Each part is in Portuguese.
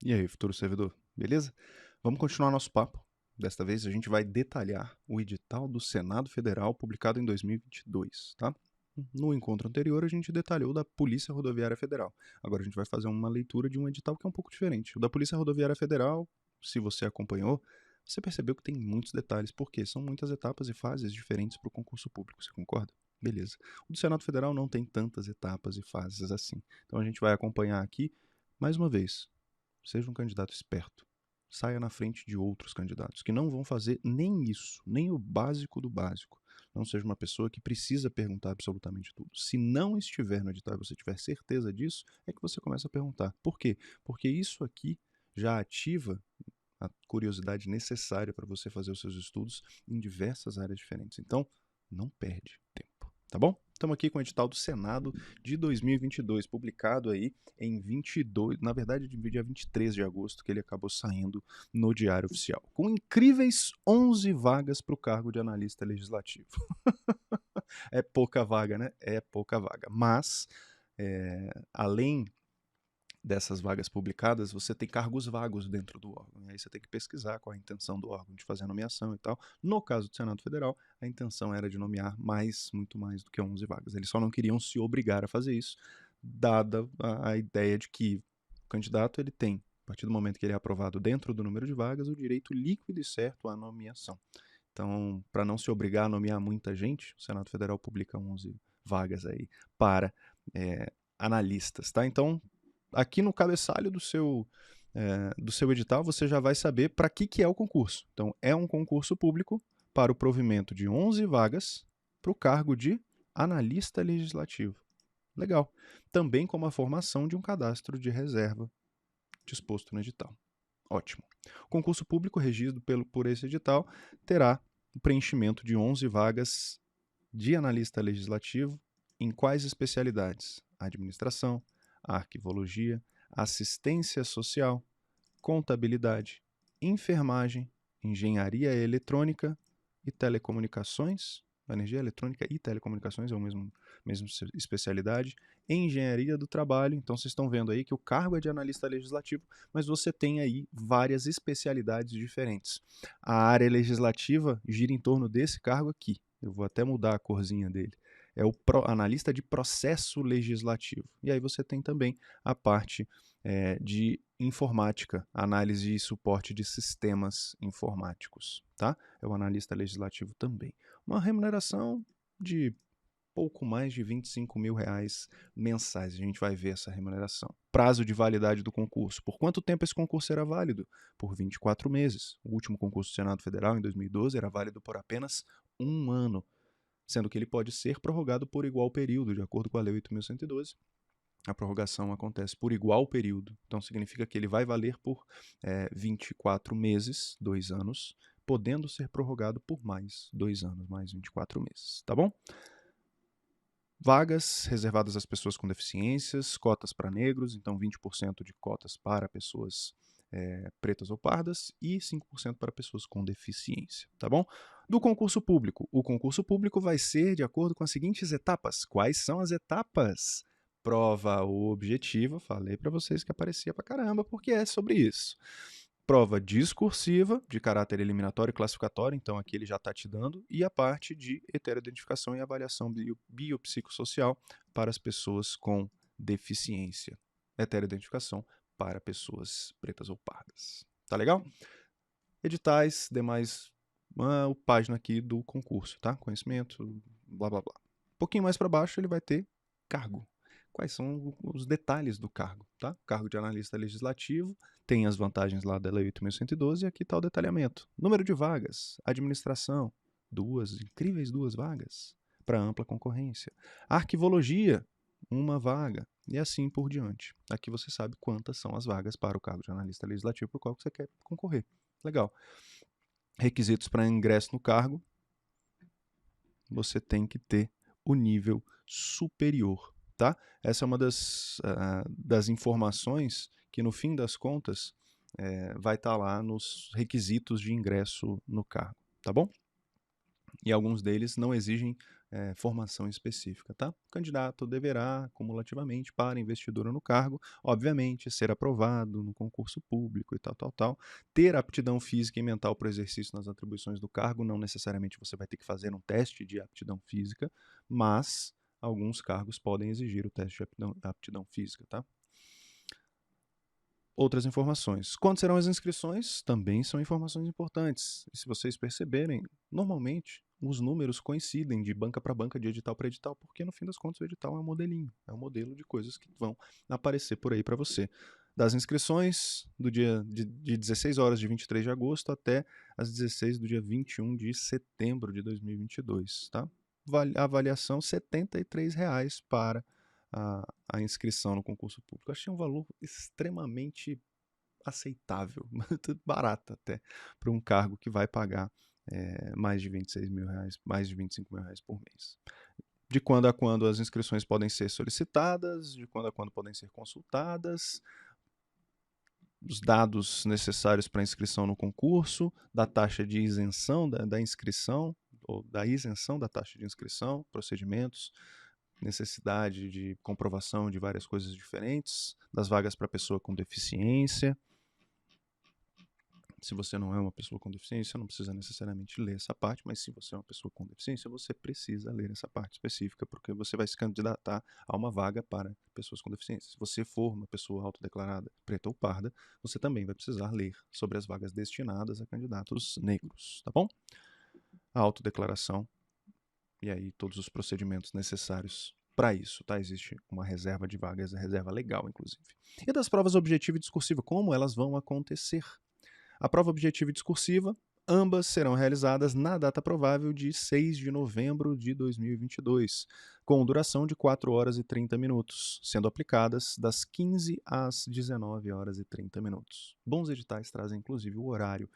E aí, futuro servidor, beleza? Vamos continuar nosso papo. Desta vez a gente vai detalhar o edital do Senado Federal publicado em 2022, tá? No encontro anterior a gente detalhou da Polícia Rodoviária Federal. Agora a gente vai fazer uma leitura de um edital que é um pouco diferente. O da Polícia Rodoviária Federal, se você acompanhou, você percebeu que tem muitos detalhes, porque são muitas etapas e fases diferentes para o concurso público, você concorda? Beleza. O do Senado Federal não tem tantas etapas e fases assim. Então a gente vai acompanhar aqui, mais uma vez, seja um candidato esperto. Saia na frente de outros candidatos que não vão fazer nem isso, nem o básico do básico. Não seja uma pessoa que precisa perguntar absolutamente tudo. Se não estiver no edital e você tiver certeza disso, é que você começa a perguntar. Por quê? Porque isso aqui já ativa a curiosidade necessária para você fazer os seus estudos em diversas áreas diferentes. Então, não perde tempo, tá bom? Estamos aqui com o edital do Senado de 2022, publicado aí em 22, na verdade, dia 23 de agosto, que ele acabou saindo no Diário Oficial, com incríveis 11 vagas para o cargo de analista legislativo. É pouca vaga, né? É pouca vaga. Mas, além dessas vagas publicadas, você tem cargos vagos dentro do órgão. E aí você tem que pesquisar qual a intenção do órgão de fazer a nomeação e tal. No caso do Senado Federal, a intenção era de nomear muito mais do que 11 vagas. Eles só não queriam se obrigar a fazer isso, dada a ideia de que o candidato ele tem, a partir do momento que ele é aprovado dentro do número de vagas, o direito líquido e certo à nomeação. Então, para não se obrigar a nomear muita gente, o Senado Federal publica 11 vagas aí para analistas, tá? Então, aqui no cabeçalho do seu edital, você já vai saber para que é o concurso. Então, é um concurso público para o provimento de 11 vagas para o cargo de analista legislativo. Legal. Também como a formação de um cadastro de reserva disposto no edital. Ótimo. O concurso público regido por esse edital terá o preenchimento de 11 vagas de analista legislativo em quais especialidades? Administração, arquivologia, assistência social, contabilidade, enfermagem, engenharia eletrônica e telecomunicações. Energia eletrônica e telecomunicações é a mesma especialidade. Engenharia do trabalho. Então vocês estão vendo aí que o cargo é de analista legislativo, mas você tem aí várias especialidades diferentes. A área legislativa gira em torno desse cargo aqui. Eu vou até mudar a corzinha dele. É o analista de processo legislativo. E aí você tem também a parte de informática, análise e suporte de sistemas informáticos, tá? É o analista legislativo também. Uma remuneração de pouco mais de R$ 25.000 mensais. A gente vai ver essa remuneração. Prazo de validade do concurso. Por quanto tempo esse concurso será válido? Por 24 meses. O último concurso do Senado Federal, em 2012, era válido por apenas um ano, sendo que ele pode ser prorrogado por igual período, de acordo com a Lei 8.112. A prorrogação acontece por igual período, então significa que ele vai valer por 24 meses, 2 anos, podendo ser prorrogado por mais 2 anos, mais 24 meses, tá bom? Vagas reservadas às pessoas com deficiências, cotas para negros, então 20% de cotas para pessoas pretas ou pardas e 5% para pessoas com deficiência, tá bom? Do concurso público. O concurso público vai ser de acordo com as seguintes etapas. Quais são as etapas? Prova objetiva, falei para vocês que aparecia pra caramba, porque é sobre isso. Prova discursiva, de caráter eliminatório e classificatório, então aqui ele já está te dando, e a parte de heteroidentificação e avaliação biopsicossocial para as pessoas com deficiência. Heteroidentificação para pessoas pretas ou pardas. Tá legal? Editais, demais, página aqui do concurso, tá? Conhecimento, blá blá blá. Um pouquinho mais para baixo ele vai ter cargo. Quais são os detalhes do cargo, tá? Cargo de analista legislativo, tem as vantagens lá da Lei 8.112 e aqui está o detalhamento. Número de vagas, administração, incríveis duas vagas para ampla concorrência. Arquivologia, uma vaga, e assim por diante. Aqui você sabe quantas são as vagas para o cargo de analista legislativo para o qual você quer concorrer. Legal. Requisitos para ingresso no cargo, você tem que ter o nível superior, tá? Essa é uma das informações que, no fim das contas, vai estar lá nos requisitos de ingresso no cargo, tá bom? E alguns deles não exigem formação específica, tá? O candidato deverá, cumulativamente, para investidura no cargo, obviamente, ser aprovado no concurso público e tal, ter aptidão física e mental para o exercício nas atribuições do cargo, não necessariamente você vai ter que fazer um teste de aptidão física, mas alguns cargos podem exigir o teste de aptidão física, tá? Outras informações. Quando serão as inscrições? Também são informações importantes. E se vocês perceberem, normalmente os números coincidem de banca para banca, de edital para edital, porque no fim das contas o edital é um modelinho, é um modelo de coisas que vão aparecer por aí para você. Das inscrições do dia de 16 horas de 23 de agosto até as 16 do dia 21 de setembro de 2022, tá? Avaliação R$ 73 para a inscrição no concurso público. Eu achei um valor extremamente aceitável, barato até, para um cargo que vai pagar mais de R$ 26 mil, mais de R$ 25 mil por mês. De quando a quando as inscrições podem ser solicitadas, de quando a quando podem ser consultadas, os dados necessários para inscrição no concurso, da taxa de isenção da inscrição, ou da isenção da taxa de inscrição, procedimentos, necessidade de comprovação de várias coisas diferentes, das vagas para pessoa com deficiência. Se você não é uma pessoa com deficiência, não precisa necessariamente ler essa parte, mas se você é uma pessoa com deficiência, você precisa ler essa parte específica, porque você vai se candidatar a uma vaga para pessoas com deficiência. Se você for uma pessoa autodeclarada preta ou parda, você também vai precisar ler sobre as vagas destinadas a candidatos negros, tá bom? A autodeclaração e aí todos os procedimentos necessários para isso, tá? Existe uma reserva de vagas, reserva legal, inclusive. E das provas objetiva e discursiva, como elas vão acontecer? A prova objetiva e discursiva, ambas serão realizadas na data provável de 6 de novembro de 2022, com duração de 4 horas e 30 minutos, sendo aplicadas das 15 às 19 horas e 30 minutos. Bons editais trazem, inclusive, o horário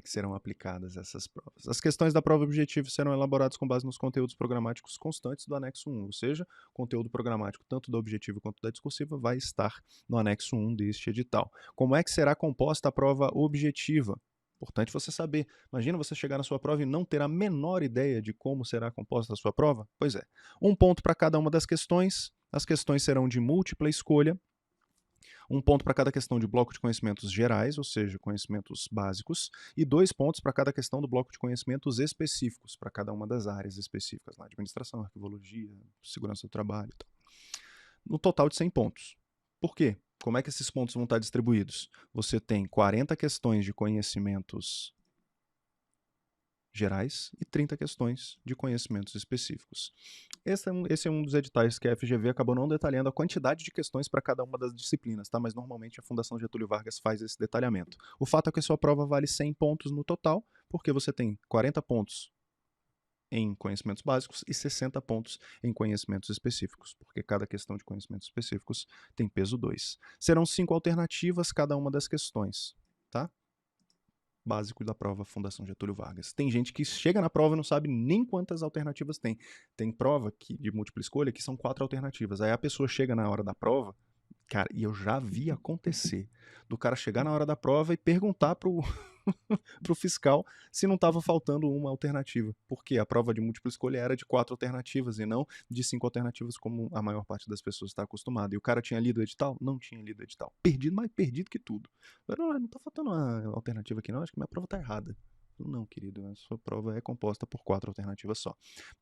que serão aplicadas essas provas. As questões da prova objetiva serão elaboradas com base nos conteúdos programáticos constantes do anexo 1, ou seja, o conteúdo programático tanto da objetiva quanto da discursiva vai estar no anexo 1 deste edital. Como é que será composta a prova objetiva? Importante você saber. Imagina você chegar na sua prova e não ter a menor ideia de como será composta a sua prova? Pois é. 1 ponto para cada uma das questões. As questões serão de múltipla escolha. 1 ponto para cada questão de bloco de conhecimentos gerais, ou seja, conhecimentos básicos, e 2 pontos para cada questão do bloco de conhecimentos específicos, para cada uma das áreas específicas, lá, administração, arquivologia, segurança do trabalho e tal. No total de 100 pontos. Por quê? Como é que esses pontos vão estar distribuídos? Você tem 40 questões de conhecimentos gerais e 30 questões de conhecimentos específicos. Esse é um dos editais que a FGV acabou não detalhando a quantidade de questões para cada uma das disciplinas, tá? Mas normalmente a Fundação Getúlio Vargas faz esse detalhamento. O fato é que a sua prova vale 100 pontos no total, porque você tem 40 pontos em conhecimentos básicos e 60 pontos em conhecimentos específicos, porque cada questão de conhecimentos específicos tem peso 2. Serão 5 alternativas cada uma das questões, tá? Básico da prova Fundação Getúlio Vargas. Tem gente que chega na prova e não sabe nem quantas alternativas tem. Tem prova de múltipla escolha que são 4 alternativas. Aí a pessoa chega na hora da prova, cara, e eu já vi acontecer do cara chegar na hora da prova e perguntar pro fiscal se não estava faltando uma alternativa. Porque a prova de múltipla escolha era de 4 alternativas e não de 5 alternativas, como a maior parte das pessoas está acostumada. E o cara tinha lido o edital? Não tinha lido o edital. Perdido, mais perdido que tudo. Não tá faltando uma alternativa aqui não, acho que minha prova tá errada. Não, querido, a sua prova é composta por 4 alternativas só.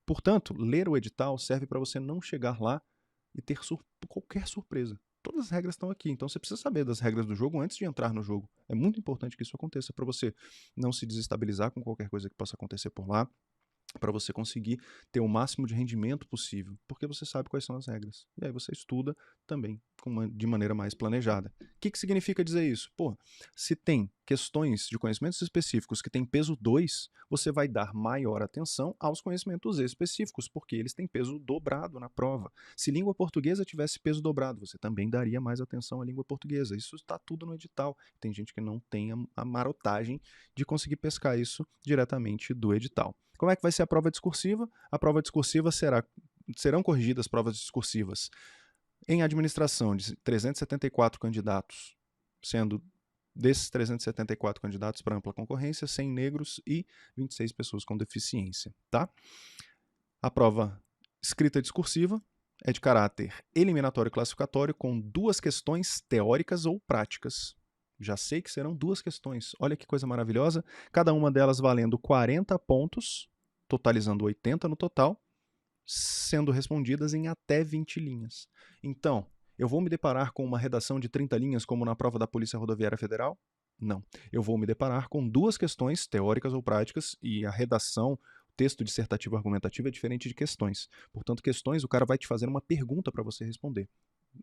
Portanto, ler o edital serve para você não chegar lá e ter qualquer surpresa. Todas as regras estão aqui, então você precisa saber das regras do jogo antes de entrar no jogo. É muito importante que isso aconteça para você não se desestabilizar com qualquer coisa que possa acontecer por lá, para você conseguir ter o máximo de rendimento possível, porque você sabe quais são as regras. E aí você estuda também de maneira mais planejada. O que significa dizer isso? Pô, se tem questões de conhecimentos específicos que têm peso 2, você vai dar maior atenção aos conhecimentos específicos, porque eles têm peso dobrado na prova. Se língua portuguesa tivesse peso dobrado, você também daria mais atenção à língua portuguesa. Isso está tudo no edital. Tem gente que não tem a marotagem de conseguir pescar isso diretamente do edital. Como é que vai ser a prova discursiva? A prova discursiva serão corrigidas provas discursivas em administração de 374 candidatos, sendo desses 374 candidatos para ampla concorrência, 100 negros e 26 pessoas com deficiência, tá? A prova escrita discursiva é de caráter eliminatório e classificatório com 2 questões teóricas ou práticas. Já sei que serão 2 questões. Olha que coisa maravilhosa. Cada uma delas valendo 40 pontos, totalizando 80 no total, sendo respondidas em até 20 linhas. Então, eu vou me deparar com uma redação de 30 linhas como na prova da Polícia Rodoviária Federal? Não. Eu vou me deparar com 2 questões teóricas ou práticas e a redação, texto dissertativo argumentativo é diferente de questões. Portanto, questões, o cara vai te fazer uma pergunta para você responder.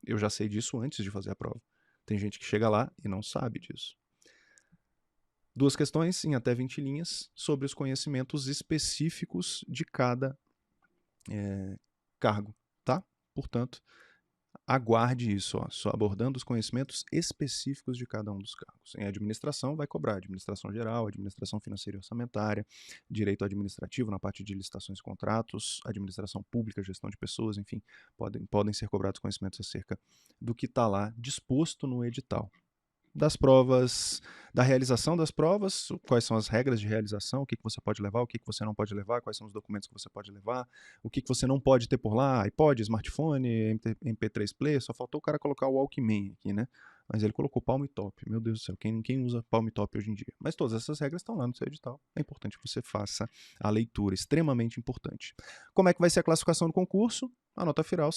Eu já sei disso antes de fazer a prova. Tem gente que chega lá e não sabe disso. 2 questões em até 20 linhas sobre os conhecimentos específicos de cada cargo, tá? Portanto, aguarde isso, ó, só abordando os conhecimentos específicos de cada um dos cargos. Em administração, vai cobrar administração geral, administração financeira e orçamentária, direito administrativo na parte de licitações e contratos, administração pública, gestão de pessoas, enfim, podem ser cobrados conhecimentos acerca do que está lá disposto no edital. Das provas, da realização das provas, quais são as regras de realização, o que você pode levar, o que você não pode levar, quais são os documentos que você pode levar, o que você não pode ter por lá, iPod, smartphone, MP3 player, só faltou o cara colocar o Walkman aqui, né? Mas ele colocou Palm Top, meu Deus do céu, quem usa Palm Top hoje em dia? Mas todas essas regras estão lá no seu edital, é importante que você faça a leitura, extremamente importante. Como é que vai ser a classificação do concurso? A nota final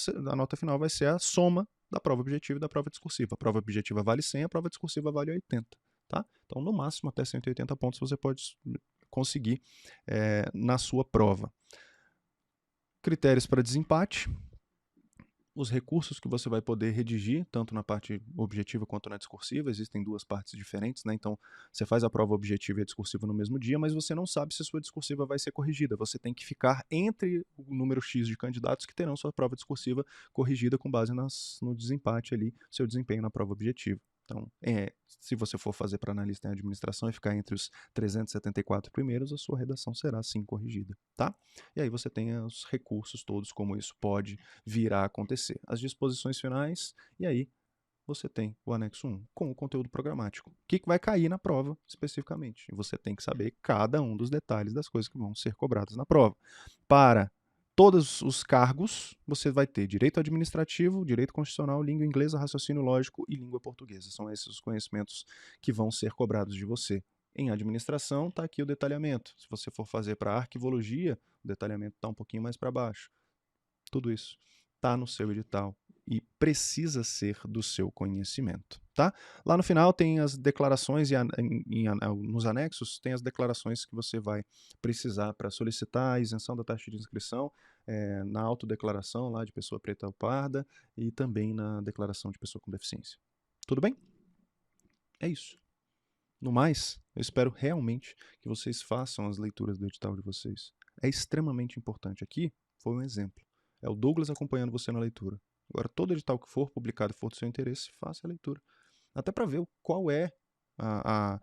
vai ser a soma da prova objetiva e da prova discursiva. A prova objetiva vale 100, a prova discursiva vale 80. Tá? Então, no máximo, até 180 pontos você pode conseguir na sua prova. Critérios para desempate. Os recursos que você vai poder redigir, tanto na parte objetiva quanto na discursiva, existem 2 partes diferentes, né? Então, você faz a prova objetiva e a discursiva no mesmo dia, mas você não sabe se a sua discursiva vai ser corrigida. Você tem que ficar entre o número X de candidatos que terão sua prova discursiva corrigida com base no desempate ali, seu desempenho na prova objetiva. Então, se você for fazer para analista em administração e ficar entre os 374 primeiros, a sua redação será sim corrigida, tá? E aí você tem os recursos todos, como isso pode vir a acontecer. As disposições finais, e aí você tem o anexo 1 com o conteúdo programático. O que vai cair na prova especificamente? E você tem que saber cada um dos detalhes das coisas que vão ser cobradas na prova. Para todos os cargos, você vai ter direito administrativo, direito constitucional, língua inglesa, raciocínio lógico e língua portuguesa. São esses os conhecimentos que vão ser cobrados de você. Em administração, está aqui o detalhamento. Se você for fazer para arquivologia, o detalhamento está um pouquinho mais para baixo. Tudo isso está no seu edital e precisa ser do seu conhecimento, tá? Lá no final tem as declarações e nos anexos tem as declarações que você vai precisar para solicitar a isenção da taxa de inscrição, na autodeclaração lá de pessoa preta ou parda e também na declaração de pessoa com deficiência. Tudo bem? É isso. No mais, eu espero realmente que vocês façam as leituras do edital de vocês. É extremamente importante. Aqui foi um exemplo. É o Douglas acompanhando você na leitura. Agora, todo edital que for publicado e for do seu interesse, faça a leitura. Até para ver qual é a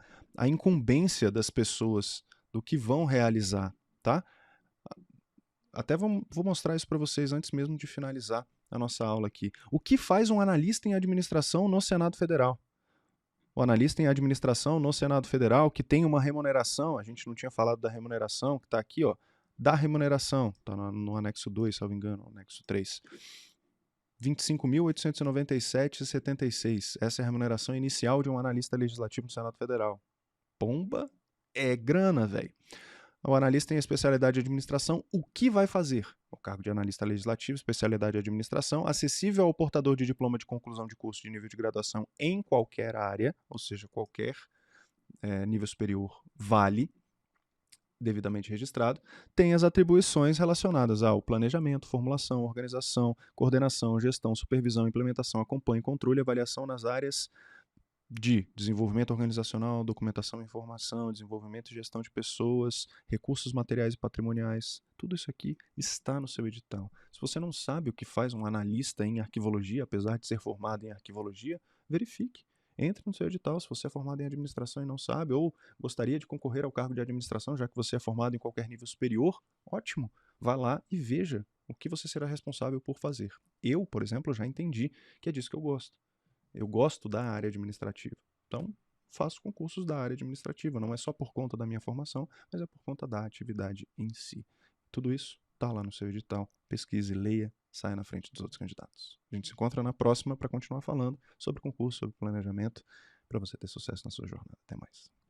incumbência das pessoas do que vão realizar, tá? Até vou mostrar isso para vocês antes mesmo de finalizar a nossa aula aqui. O que faz um analista em administração no Senado Federal? O analista em administração no Senado Federal, que tem uma remuneração, a gente não tinha falado da remuneração, que está aqui, ó, da remuneração, está no anexo 2, salvo engano, anexo 3. R$ 25.897,76. Essa é a remuneração inicial de um analista legislativo no Senado Federal. Pomba é grana, velho. O analista tem especialidade de administração, o que vai fazer? O cargo de analista legislativo, especialidade de administração, acessível ao portador de diploma de conclusão de curso de nível de graduação em qualquer área, ou seja, qualquer nível superior vale, devidamente registrado, tem as atribuições relacionadas ao planejamento, formulação, organização, coordenação, gestão, supervisão, implementação, acompanho, controle e avaliação nas áreas de desenvolvimento organizacional, documentação e informação, desenvolvimento e gestão de pessoas, recursos materiais e patrimoniais. Tudo isso aqui está no seu edital. Se você não sabe o que faz um analista em arquivologia, apesar de ser formado em arquivologia, verifique. Entre no seu edital se você é formado em administração e não sabe, ou gostaria de concorrer ao cargo de administração, já que você é formado em qualquer nível superior, ótimo. Vá lá e veja o que você será responsável por fazer. Eu, por exemplo, já entendi que é disso que eu gosto. Eu gosto da área administrativa. Então, faço concursos da área administrativa. Não é só por conta da minha formação, mas é por conta da atividade em si. Tudo isso tá lá no seu edital, pesquise, leia, saia na frente dos outros candidatos. A gente se encontra na próxima para continuar falando sobre concurso, sobre planejamento, para você ter sucesso na sua jornada. Até mais.